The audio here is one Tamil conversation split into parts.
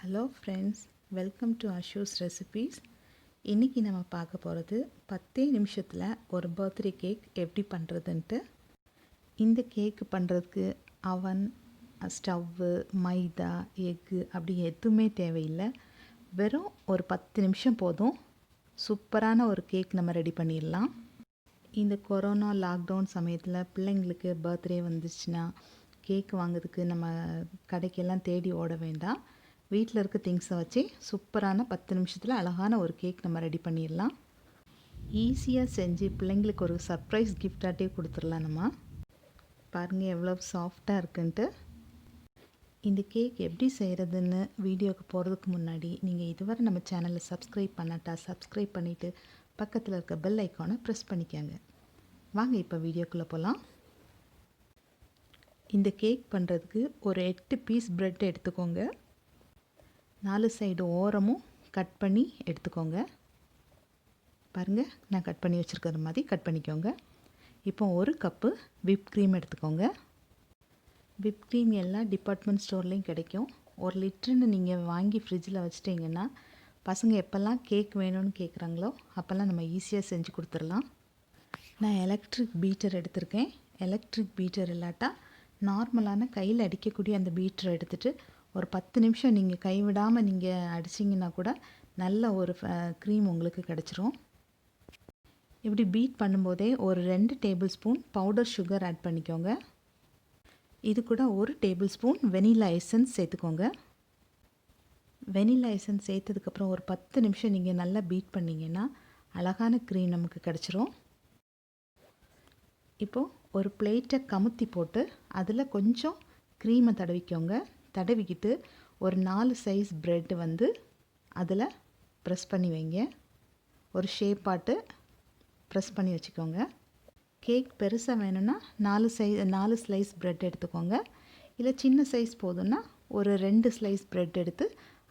Hello friends, welcome to Ashu's recipes. இன்றைக்கி நம்ம பார்க்க போகிறது 10 நிமிஷத்தில் ஒரு பர்த்டே கேக் எப்படி பண்ணுறதுன்ட்டு. இந்த கேக்கு பண்ணுறதுக்கு அவன், ஸ்டவ்வு, மைதா, எக்கு அப்படி எதுவுமே தேவையில்லை. வெறும் ஒரு 10 நிமிஷம் போதும். சூப்பரான ஒரு கேக் நம்ம ரெடி பண்ணிடலாம். இந்த கொரோனா லாக்டவுன் சமயத்தில் பிள்ளைங்களுக்கு பர்த்டே வந்துச்சுன்னா கேக் வாங்குறதுக்கு நம்ம கடைக்கெல்லாம் தேடி ஓட வேண்டாம். வீட்டில் இருக்க திங்ஸை வச்சு சூப்பரான 10 நிமிஷத்தில் அழகான ஒரு கேக் நம்ம ரெடி பண்ணிடலாம். ஈஸியாக செஞ்சு பிள்ளைங்களுக்கு ஒரு சர்ப்ரைஸ் கிஃப்டாகட்டே கொடுத்துடலாம். நம்ம பாருங்கள் எவ்வளோ சாஃப்டாக இருக்குன்ட்டு. இந்த கேக் எப்படி செய்கிறதுன்னு வீடியோவுக்கு போகிறதுக்கு முன்னாடி நீங்கள் இதுவரை நம்ம சேனலை சப்ஸ்கிரைப் பண்ணாட்டா சப்ஸ்கிரைப் பண்ணிவிட்டு பக்கத்தில் இருக்க பெல் ஐக்கானை ப்ரெஸ் பண்ணிக்கோங்க. வாங்க இப்போ வீடியோக்குள்ளே போகலாம். இந்த கேக் பண்ணுறதுக்கு ஒரு 8 பீஸ் பிரெட் எடுத்துக்கோங்க. 4 சைடு ஓரமும் கட் பண்ணி எடுத்துக்கோங்க. பாருங்கள், நான் கட் பண்ணி வச்சுருக்கிற மாதிரி கட் பண்ணிக்கோங்க. இப்போ ஒரு கப்பு விப் க்ரீம் எடுத்துக்கோங்க. விப் க்ரீம் எல்லாம் டிபார்ட்மெண்ட் ஸ்டோர்லேயும் கிடைக்கும். 1 லிட்டருன்னு நீங்கள் வாங்கி ஃப்ரிட்ஜில் வச்சிட்டிங்கன்னா பசங்க எப்போல்லாம் கேக் வேணும்னு கேட்குறாங்களோ அப்போல்லாம் நம்ம ஈஸியாக செஞ்சு கொடுத்துடலாம். நான் எலக்ட்ரிக் பீட்டர் எடுத்திருக்கேன். எலக்ட்ரிக் பீட்டர் இல்லாட்டா நார்மலான கையில் அடிக்கக்கூடிய அந்த பீட்டரை எடுத்துகிட்டு ஒரு 10 நிமிஷம் நீங்கள் கைவிடாமல் நீங்கள் அடிச்சிங்கன்னா கூட நல்ல ஒரு க்ரீம் உங்களுக்கு கிடச்சிரும். இப்படி பீட் பண்ணும்போதே ஒரு 2 tablespoon powder sugar add பண்ணிக்கோங்க. இது கூட 1 டேபிள் ஸ்பூன் வெனிலா எசன்ஸ் சேர்த்துக்கோங்க. வெனிலா எசன்ஸ் சேர்த்ததுக்கப்புறம் ஒரு 10 நிமிஷம் நீங்கள் நல்லா பீட் பண்ணிங்கன்னா அழகான க்ரீம் நமக்கு கிடச்சிரும். இப்போது ஒரு பிளேட்டை கமுத்தி போட்டு அதில் கொஞ்சம் க்ரீமை தடவிக்கோங்க. தடவிக்கிட்டு ஒரு 4 சைஸ் ப்ரெட் வந்து அதில் ப்ரெஸ் பண்ணி வைங்க. ஒரு ஷேப்பாட்டு ப்ரெஸ் பண்ணி வச்சுக்கோங்க. கேக் பெருசாக வேணும்னா 4 ஸ்லைஸ் ப்ரெட் எடுத்துக்கோங்க. இல்லை சின்ன சைஸ் போதும்னா ஒரு 2 ஸ்லைஸ் ப்ரெட் எடுத்து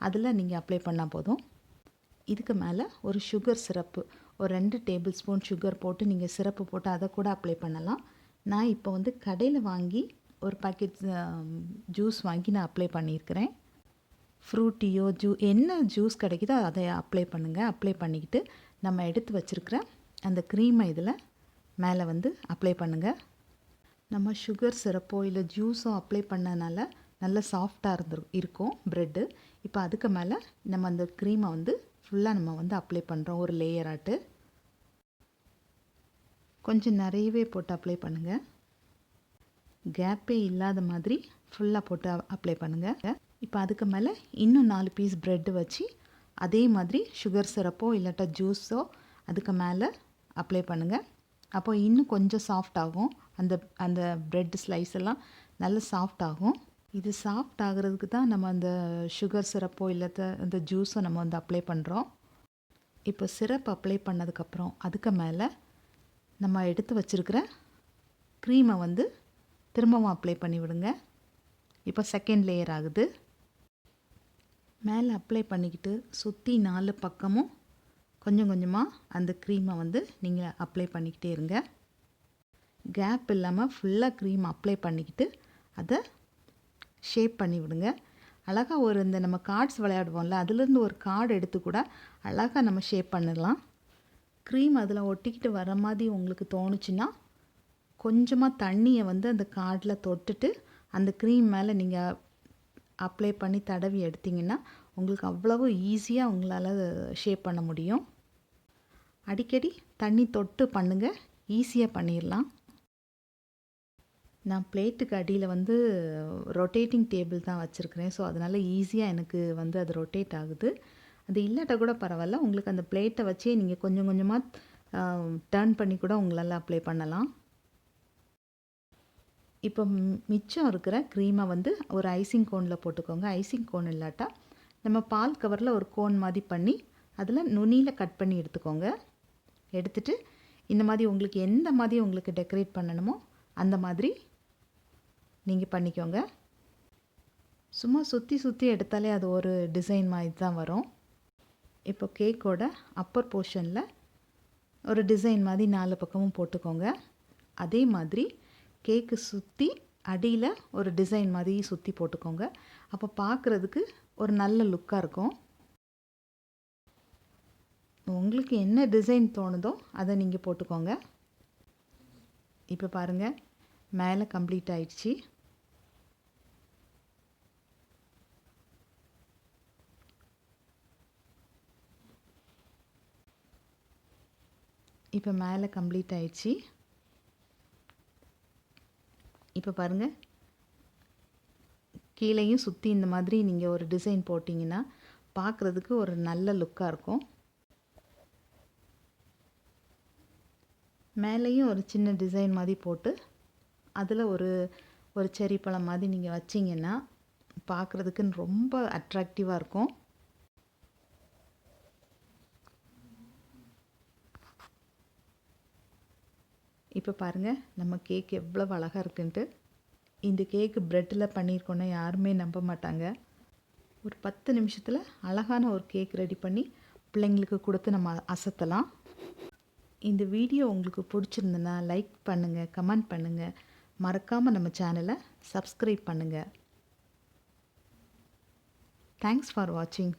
அதில் நீங்கள் அப்ளை பண்ணால் போதும். இதுக்கு மேலே ஒரு சுகர் சிரப்பு ஒரு 2 டேபிள் ஸ்பூன் சுகர் போட்டு நீங்கள் சிரப்பு போட்டு அதை கூட அப்ளை பண்ணலாம். நான் இப்போ வந்து கடையில் வாங்கி ஒரு பாக்கெட் ஜூஸ் வாங்கி நான் அப்ளை பண்ணியிருக்கிறேன். ஃப்ரூட்டியோ என்ன ஜூஸ் கிடைக்குதோ அதை அப்ளை பண்ணுங்கள். அப்ளை பண்ணிக்கிட்டு நம்ம எடுத்து வச்சுருக்கிற அந்த க்ரீமை இதில் மேலே வந்து அப்ளை பண்ணுங்கள். நம்ம சுகர் சிரப்போ இல்லை ஜூஸோ அப்ளை பண்ணனால நல்லா சாஃப்டாக இருக்கும் ப்ரெட்டு. இப்போ அதுக்கு மேலே நம்ம அந்த க்ரீமை வந்து ஃபுல்லாக நம்ம வந்து அப்ளை பண்ணுறோம். ஒரு லேயராட்டு கொஞ்சம் நிறையவே போட்டு அப்ளை பண்ணுங்கள். கேப்பே இல்லாத மாதிரி ஃபுல்லாக போட்டு அப்ளை பண்ணுங்கள். இப்போ அதுக்கு மேலே இன்னும் 4 பீஸ் ப்ரெட்டு வச்சு அதே மாதிரி சுகர் சிரப்போ இல்லாட்டா ஜூஸோ அதுக்கு மேலே அப்ளை பண்ணுங்கள். அப்போ இன்னும் கொஞ்சம் சாஃப்ட் ஆகும். அந்த ப்ரெட் ஸ்லைஸ் எல்லாம் நல்ல சாஃப்ட் ஆகும். இது சாஃப்ட் ஆகிறதுக்கு தான் நம்ம அந்த சுகர் சிரப்போ இல்லாட்ட அந்த ஜூஸோ நம்ம வந்து அப்ளை பண்ணுறோம். இப்போ சிரப் அப்ளை பண்ணதுக்கப்புறம் அதுக்கு மேலே நம்ம எடுத்து வச்சுருக்கிற க்ரீமை வந்து திரும்பவும் அப்ளை பண்ணி விடுங்க. இப்போ செகண்ட் லேயர் ஆகுது. மேலே அப்ளை பண்ணிக்கிட்டு சுற்றி 4 பக்கமும் கொஞ்சம் கொஞ்சமாக அந்த க்ரீமை வந்து நீங்கள் அப்ளை பண்ணிக்கிட்டே இருங்க. கேப் இல்லாமல் ஃபுல்லாக க்ரீம் அப்ளை பண்ணிக்கிட்டு அதை ஷேப் பண்ணி விடுங்க. அழகாக ஒரு இந்த நம்ம கார்ட்ஸ் விளையாடுவோம்ல, அதுலேருந்து ஒரு கார்டு எடுத்து கூட அழகாக நம்ம ஷேப் பண்ணிடலாம். க்ரீம் அதில் ஒட்டிக்கிட்டு வர மாதிரி உங்களுக்கு தோணுச்சுன்னா கொஞ்சமாக தண்ணியை வந்து அந்த கார்டில் தொட்டுட்டு அந்த க்ரீம் மேலே நீங்கள் அப்ளை பண்ணி தடவி எடுத்திங்கன்னா உங்களுக்கு அவ்வளவு ஈஸியாக உங்களால் ஷேப் பண்ண முடியும். அடிக்கடி தண்ணி தொட்டு பண்ணுங்கள், ஈஸியாக பண்ணிடலாம். நான் பிளேட்டுக்கு அடியில் வந்து ரொட்டேட்டிங் டேபிள் தான் வச்சுருக்கிறேன். ஸோ அதனால் ஈஸியாக எனக்கு வந்து அது ரொட்டேட் ஆகுது. அது இல்லாட்ட கூட பரவாயில்ல. உங்களுக்கு அந்த பிளேட்டை வச்சே நீங்கள் கொஞ்சம் கொஞ்சமாக டர்ன் பண்ணி கூட உங்களால் அப்ளை பண்ணலாம். இப்போ மிச்சம் இருக்கிற க்ரீமை வந்து ஒரு ஐசிங் கோனில் போட்டுக்கோங்க. ஐசிங் கோன் இல்லாட்டா நம்ம பால் கவரில் ஒரு கோன் மாதிரி பண்ணி அதில் நுனியில் கட் பண்ணி எடுத்துக்கோங்க. எடுத்துகிட்டு இந்த மாதிரி உங்களுக்கு எந்த மாதிரி உங்களுக்கு டெக்கரேட் பண்ணணுமோ அந்த மாதிரி நீங்கள் பண்ணிக்கோங்க. சும்மா சுற்றி சுற்றி எடுத்தாலே அது ஒரு டிசைன் மாதிரி தான் வரும். இப்போ கேக்கோட அப்பர் போர்ஷனில் ஒரு டிசைன் மாதிரி 4 பக்கமும் போட்டுக்கோங்க. அதே மாதிரி கேக்கு சுற்றி அடியில் ஒரு டிசைன் மாதிரி சுற்றி போட்டுக்கோங்க. அப்போ பார்க்குறதுக்கு ஒரு நல்ல லுக்காக இருக்கும். உங்களுக்கு என்ன டிசைன் தோணுதோ அதை நீங்கள் போட்டுக்கோங்க. இப்போ பாருங்கள், மேலே கம்ப்ளீட் ஆயிடுச்சு. இப்போ மேலே கம்ப்ளீட் ஆயிடுச்சு. இப்போ பாருங்கள், கீழேயும் சுற்றி இந்த மாதிரி நீங்கள் ஒரு டிசைன் போட்டிங்கன்னா பார்க்குறதுக்கு ஒரு நல்ல லுக்காக இருக்கும். மேலேயும் ஒரு சின்ன டிசைன் மாதிரி போட்டு அதில் ஒரு செர்ரி பழம் மாதிரி நீங்கள் வச்சிங்கன்னா பார்க்குறதுக்கு ரொம்ப அட்ராக்டிவாக இருக்கும். இப்போ பாருங்கள், நம்ம கேக் எவ்வளோ அழகாக இருக்குன்ட்டு. இந்த கேக்கு ப்ரெட்டில் பண்ணியிருக்கோன்னா யாருமே நம்ப மாட்டாங்க. ஒரு 10 நிமிஷத்தில் அழகான ஒரு கேக் ரெடி பண்ணி பிள்ளைங்களுக்கு கொடுத்து நம்ம அசத்தலாம். இந்த வீடியோ உங்களுக்கு பிடிச்சிருந்துன்னா லைக் பண்ணுங்கள், கமெண்ட் பண்ணுங்கள், மறக்காமல் நம்ம சேனலை சப்ஸ்கிரைப் பண்ணுங்கள். தேங்க்ஸ் ஃபார் வாட்சிங்.